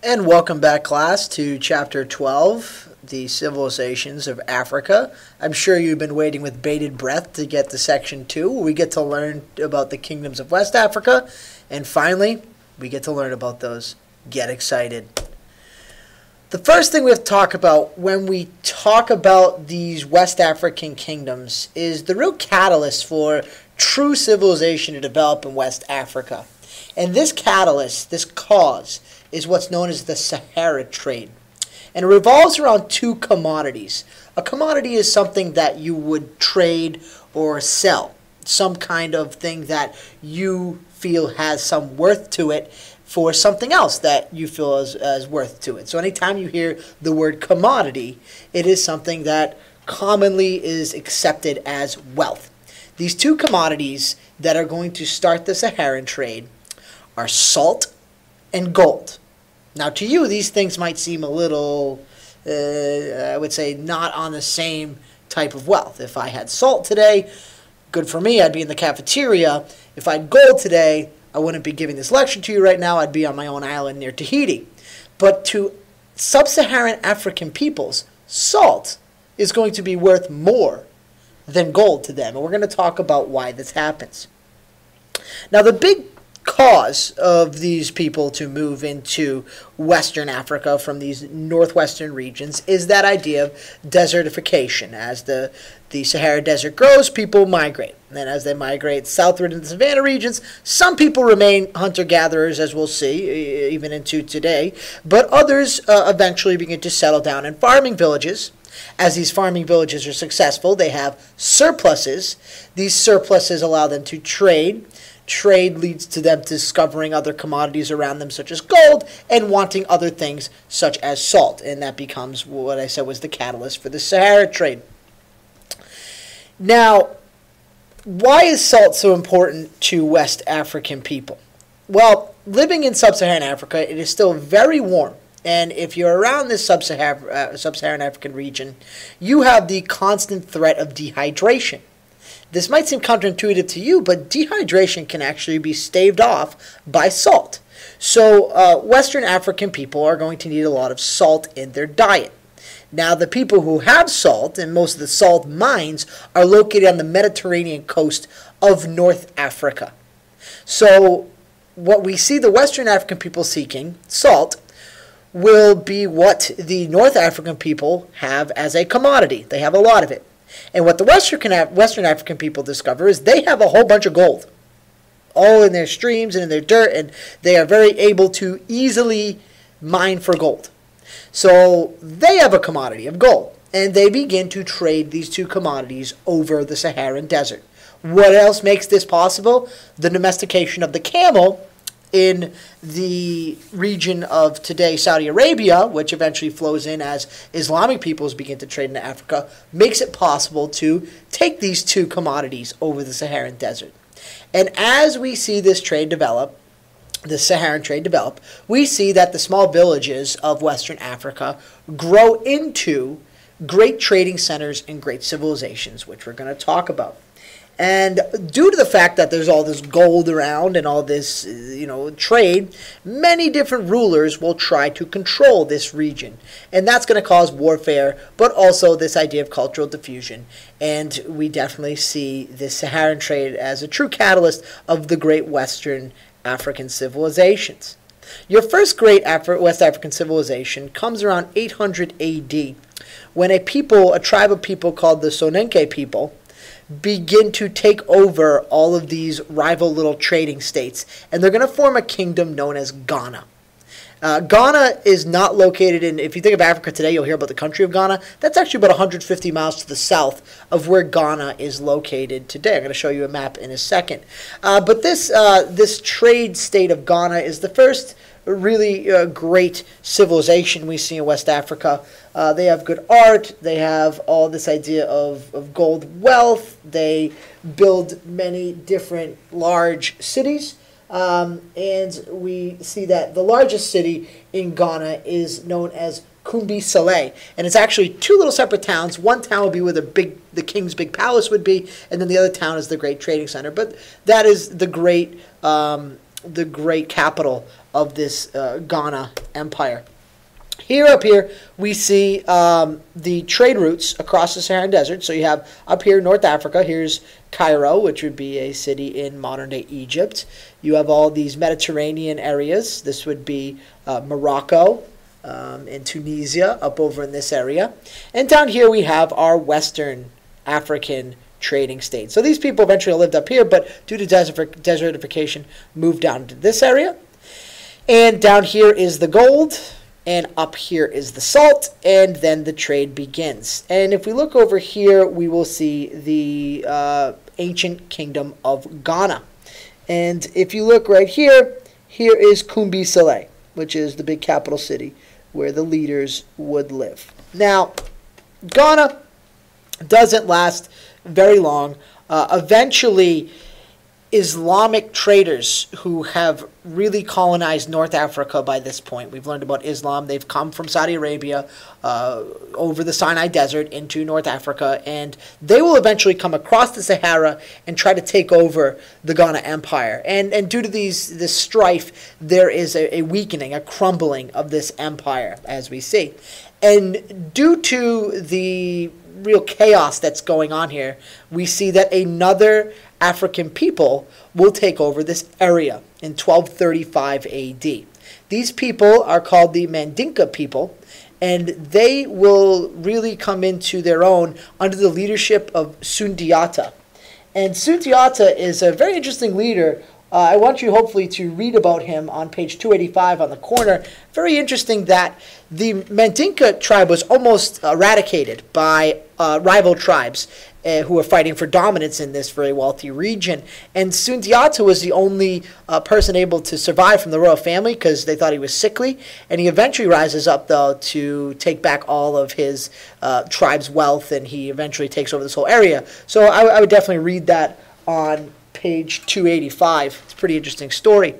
And welcome back, class, to Chapter 12, The Civilizations of Africa. I'm sure you've been waiting with bated breath to get to Section 2, where we get to learn about the kingdoms of West Africa. And finally, we get to learn about those. Get excited. The first thing we have to talk about when we talk about these West African kingdoms is the real catalyst for true civilization to develop in West Africa. And this catalyst, this cause, is what's known as the Sahara trade. And it revolves around two commodities. A commodity is something that you would trade or sell, some kind of thing that you feel has some worth to it for something else that you feel as worth to it. So anytime you hear the word commodity, it is something that commonly is accepted as wealth. These two commodities that are going to start the Saharan trade are salt and gold. Now, to you, these things might seem a little, I would say, not on the same type of wealth. If I had salt today, good for me, I'd be in the cafeteria. If I had gold today, I wouldn't be giving this lecture to you right now. I'd be on my own island near Tahiti. But to sub-Saharan African peoples, salt is going to be worth more than gold to them. And we're going to talk about why this happens. Now, the big cause of these people to move into Western Africa from these northwestern regions is that idea of desertification. As the Sahara Desert grows, people migrate. And then as they migrate southward into the savanna regions, some people remain hunter-gatherers, as we'll see, even into today. But others eventually begin to settle down in farming villages. As these farming villages are successful, they have surpluses. These surpluses allow them to trade. Trade leads to them discovering other commodities around them, such as gold, and wanting other things, such as salt. And that becomes what I said was the catalyst for the Sahara trade. Now, why is salt so important to West African people? Well, living in sub-Saharan Africa, it is still very warm. And if you're around this sub-Saharan African region, you have the constant threat of dehydration. This might seem counterintuitive to you, but dehydration can actually be staved off by salt. So Western African people are going to need a lot of salt in their diet. Now, the people who have salt, and most of the salt mines, are located on the Mediterranean coast of North Africa. So what we see the Western African people seeking, salt, will be what the North African people have as a commodity. They have a lot of it. And what the Western African people discover is they have a whole bunch of gold, all in their streams and in their dirt, and they are very able to easily mine for gold. So they have a commodity of gold, and they begin to trade these two commodities over the Saharan desert. What else makes this possible? The domestication of the camel in the region of today Saudi Arabia, which eventually flows in as Islamic peoples begin to trade into Africa, makes it possible to take these two commodities over the Saharan desert. And as we see this trade develop, the Saharan trade develop, we see that the small villages of Western Africa grow into great trading centers and great civilizations, which we're going to talk about. And due to the fact that there's all this gold around and all this, trade, many different rulers will try to control this region. And that's going to cause warfare, but also this idea of cultural diffusion. And we definitely see this Saharan trade as a true catalyst of the great Western African civilizations. Your first great West African civilization comes around 800 AD, when a tribe of people called the Sonenke people begin to take over all of these rival little trading states, and they're going to form a kingdom known as Ghana. Ghana is not located in, if you think of Africa today, you'll hear about the country of Ghana. That's actually about 150 miles to the south of where Ghana is located today. I'm going to show you a map in a second. But this trade state of Ghana is the first really great civilization we see in West Africa. They have good art. They have all this idea of gold wealth. They build many different large cities. And we see that the largest city in Ghana is known as Kumbi Saleh. And it's actually two little separate towns. One town will be where the king's big palace would be, and then the other town is the great trading center. But that is the great capital of this Ghana Empire. Here up here, we see the trade routes across the Saharan Desert. So you have up here North Africa. Here's Cairo, which would be a city in modern-day Egypt. You have all these Mediterranean areas. This would be Morocco and Tunisia up over in this area. And down here we have our Western African trading states. So these people eventually lived up here, but due to desertification, moved down to this area. And down here is the gold. And up here is the salt, and then the trade begins. And if we look over here, we will see the ancient kingdom of Ghana. And if you look right here, here is Kumbi Saleh, which is the big capital city where the leaders would live. Now, Ghana doesn't last very long. Eventually, Islamic traders who have really colonized North Africa by this point. We've learned about Islam. They've come from Saudi Arabia over the Sinai Desert into North Africa, and they will eventually come across the Sahara and try to take over the Ghana Empire. And due to this strife, there is a weakening, a crumbling of this empire, as we see. And due to the real chaos that's going on here, we see that another African people will take over this area in 1235 AD. These people are called the Mandinka people, and they will really come into their own under the leadership of Sundiata. And Sundiata is a very interesting leader. I want you hopefully to read about him on page 285 on the corner. Very interesting that the Mandinka tribe was almost eradicated by rival tribes who were fighting for dominance in this very wealthy region. And Sundiata was the only person able to survive from the royal family because they thought he was sickly. And he eventually rises up, though, to take back all of his tribe's wealth, and he eventually takes over this whole area. So I would definitely read that on page 285. It's a pretty interesting story.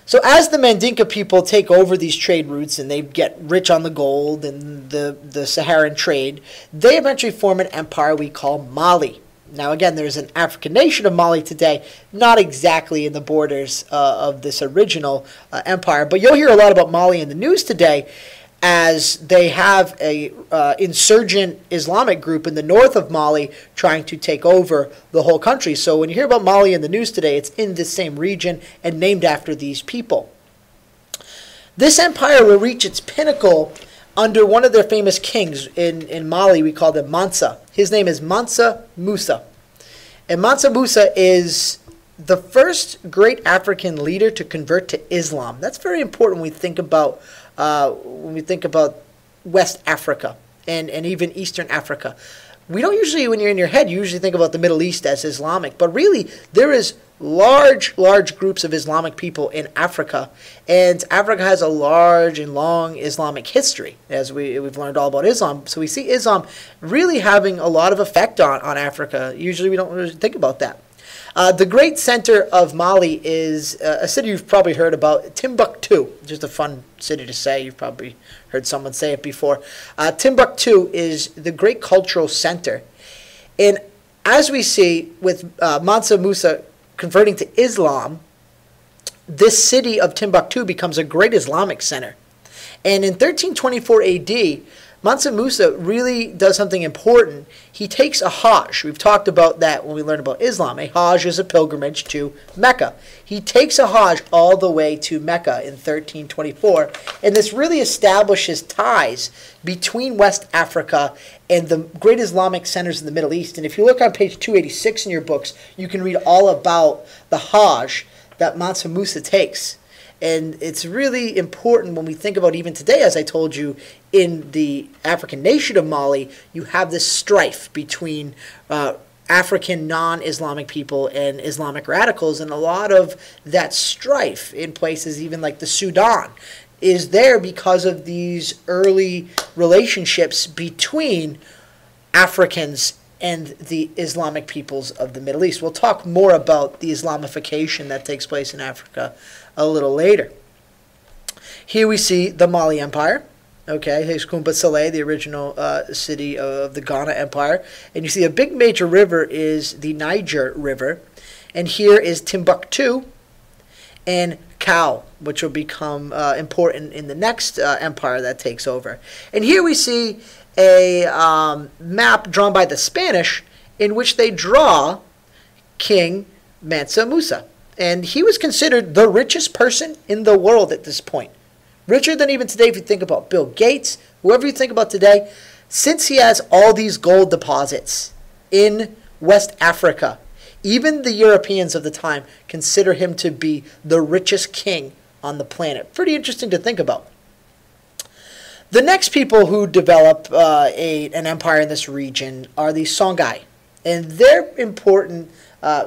So as the Mandinka people take over these trade routes and they get rich on the gold and the Saharan trade, they eventually form an empire we call Mali. Now again, there's an African nation of Mali today, not exactly in the borders of this original empire, but you'll hear a lot about Mali in the news today, as they have a insurgent Islamic group in the north of Mali trying to take over the whole country. So when you hear about Mali in the news today, it's in this same region and named after these people. This empire will reach its pinnacle under one of their famous kings in Mali. We call him Mansa. His name is Mansa Musa. And Mansa Musa is the first great African leader to convert to Islam. That's very important when we think about West Africa and even Eastern Africa. We don't usually, when you're in your head, you usually think about the Middle East as Islamic, but really there is large groups of Islamic people in Africa, and Africa has a large and long Islamic history, as we've learned all about Islam. So we see Islam really having a lot of effect on Africa. Usually we don't really think about that. The great center of Mali is a city you've probably heard about, Timbuktu. Just a fun city to say. You've probably heard someone say it before. Timbuktu is the great cultural center. And as we see with Mansa Musa converting to Islam, this city of Timbuktu becomes a great Islamic center. And in 1324 AD, Mansa Musa really does something important. He takes a Hajj. We've talked about that when we learned about Islam. A Hajj is a pilgrimage to Mecca. He takes a Hajj all the way to Mecca in 1324, and this really establishes ties between West Africa and the great Islamic centers in the Middle East. And if you look on page 286 in your books, you can read all about the Hajj that Mansa Musa takes. And it's really important when we think about even today, as I told you, in the African nation of Mali, you have this strife between African non-Islamic people and Islamic radicals, and a lot of that strife in places even like the Sudan is there because of these early relationships between Africans and the Islamic peoples of the Middle East. We'll talk more about the Islamification that takes place in Africa a little later. Here we see the Mali Empire. Okay, here's Kumba Saleh, the original city of the Ghana Empire. And you see a big major river is the Niger River. And here is Timbuktu. and Kao, which will become important in the next empire that takes over. And here we see a map drawn by the Spanish in which they draw King Mansa Musa. And he was considered the richest person in the world at this point. Richer than even today if you think about Bill Gates, whoever you think about today, since he has all these gold deposits in West Africa. Even the Europeans of the time consider him to be the richest king on the planet. Pretty interesting to think about. The next people who develop an empire in this region are the Songhai. And they're important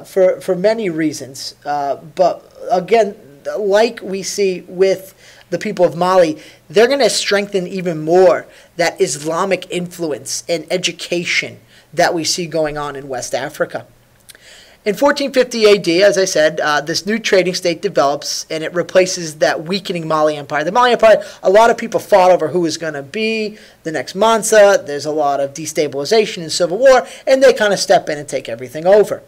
for many reasons. But again, like we see with the people of Mali, they're going to strengthen even more that Islamic influence and education that we see going on in West Africa. In 1450 AD, as I said, this new trading state develops, and it replaces that weakening Mali Empire. The Mali Empire, a lot of people fought over who was going to be the next Mansa. There's a lot of destabilization and civil war, and they kind of step in and take everything over.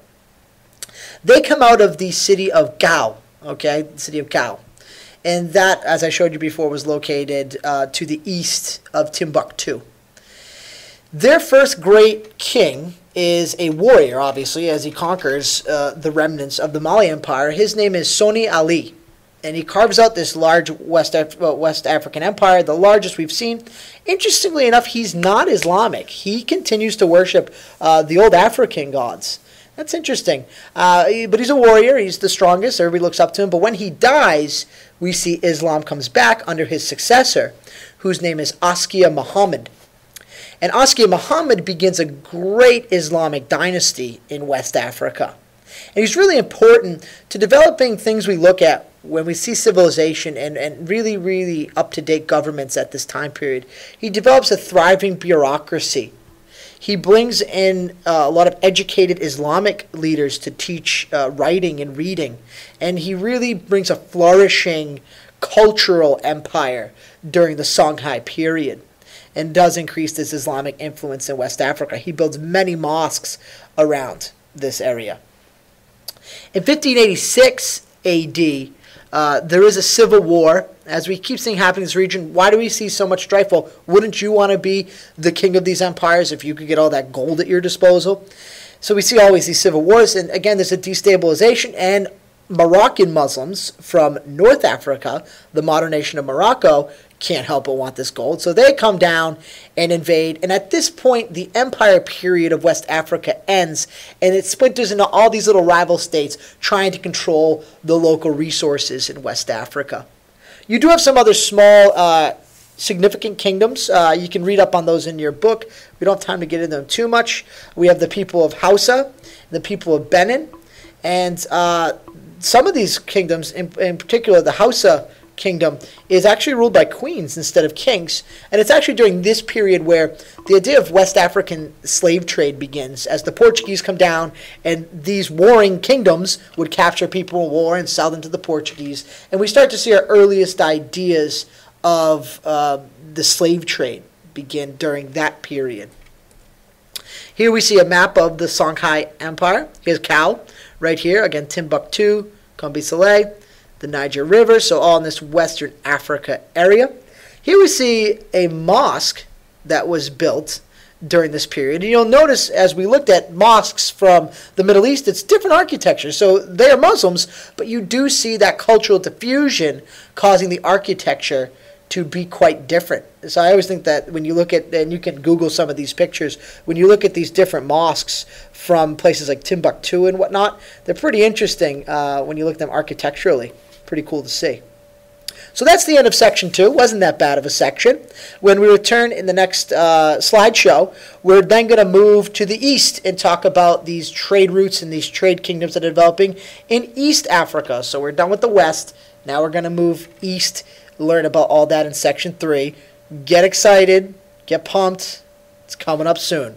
They come out of the city of Gao, okay, the city of Gao. And that, as I showed you before, was located to the east of Timbuktu. Their first great king is a warrior, obviously, as he conquers the remnants of the Mali Empire. His name is Soni Ali, and he carves out this large West African empire, the largest we've seen. Interestingly enough, he's not Islamic. He continues to worship the old African gods. That's interesting. But he's a warrior. He's the strongest. Everybody looks up to him. But when he dies, we see Islam comes back under his successor, whose name is Askia Muhammad. And Askia Muhammad begins a great Islamic dynasty in West Africa. And he's really important to developing things we look at when we see civilization and really, really up-to-date governments at this time period. He develops a thriving bureaucracy. He brings in a lot of educated Islamic leaders to teach writing and reading. And he really brings a flourishing cultural empire during the Songhai period, and does increase this Islamic influence in West Africa. He builds many mosques around this area. In 1586 AD, there is a civil war. As we keep seeing happen in this region, why do we see so much strife? Well, wouldn't you want to be the king of these empires if you could get all that gold at your disposal? So we see always these civil wars, and again, there's a destabilization, and Moroccan Muslims from North Africa, the modern nation of Morocco, can't help but want this gold. So they come down and invade. And at this point, the empire period of West Africa ends, and it splinters into all these little rival states trying to control the local resources in West Africa. You do have some other small significant kingdoms. You can read up on those in your book. We don't have time to get into them too much. We have the people of Hausa, the people of Benin, and some of these kingdoms, in particular the Hausa kingdom, is actually ruled by queens instead of kings. And it's actually during this period where the idea of West African slave trade begins, as the Portuguese come down and these warring kingdoms would capture people in war and sell them to the Portuguese. And we start to see our earliest ideas of the slave trade begin during that period. Here we see a map of the Songhai Empire. Here's Kao right here. Again, Timbuktu, Kombi Saleh, the Niger River, so all in this Western Africa area. Here we see a mosque that was built during this period. And you'll notice as we looked at mosques from the Middle East, it's different architecture. So they are Muslims, but you do see that cultural diffusion causing the architecture to be quite different. So I always think that when you look at, and you can Google some of these pictures, when you look at these different mosques from places like Timbuktu and whatnot, they're pretty interesting when you look at them architecturally. Pretty cool to see. So that's the end of section 2. Wasn't that bad of a section. When we return in the next slideshow, we're then going to move to the east and talk about these trade routes and these trade kingdoms that are developing in East Africa. So we're done with the west. Now we're going to move east, learn about all that in section 3. Get excited. Get pumped. It's coming up soon.